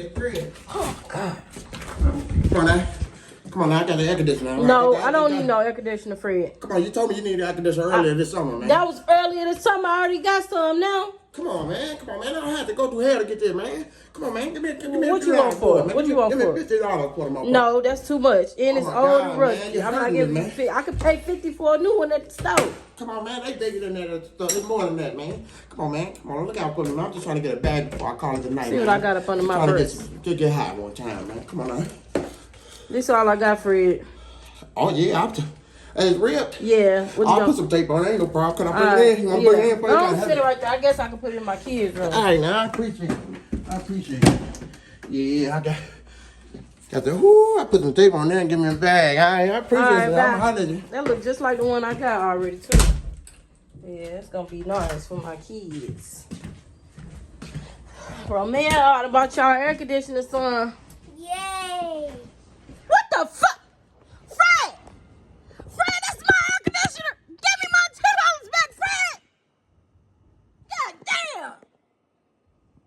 that Fred. Oh, God. Come on now. Come on now, I got the air conditioner. Right? No, I don't need no air conditioner, Fred. Come on, you told me you needed air conditioner earlier this summer, man. That was earlier this summer. I already got some now. Come on, man. Come on, man. I don't have to go through hell to get this, man. Come on, man. Give me What you want for it? What you want for it? Give me $50 for them. No, that's too much. And it's my old God, and rusty. man, you're I'm not hurting giving me, you man. 50. I could pay 50 for a new one at the store. Come on, man. They bigger than that. It's more than that, man. Come on, man. Come on. Look out for me. I'm just trying to get a bag before I call it tonight. See what I got up under my purse. To get high one time, man. Come on now. This all I got, Fred. Oh, yeah. Hey, it's ripped. Yeah. What you I'll gonna... put some tape on it. Ain't no problem. Can I put it in? You want to put it in? Don't sit it right there. I guess I can put it in my kids' room. All right, now. I appreciate it. Yeah, I got the, whoo, I put some tape on there and give me a bag. I appreciate it. I'm hollering. That look just like the one I got already, too. Yeah, it's going to be nice for my kids. Bro, man, all about y'all air conditioner, son.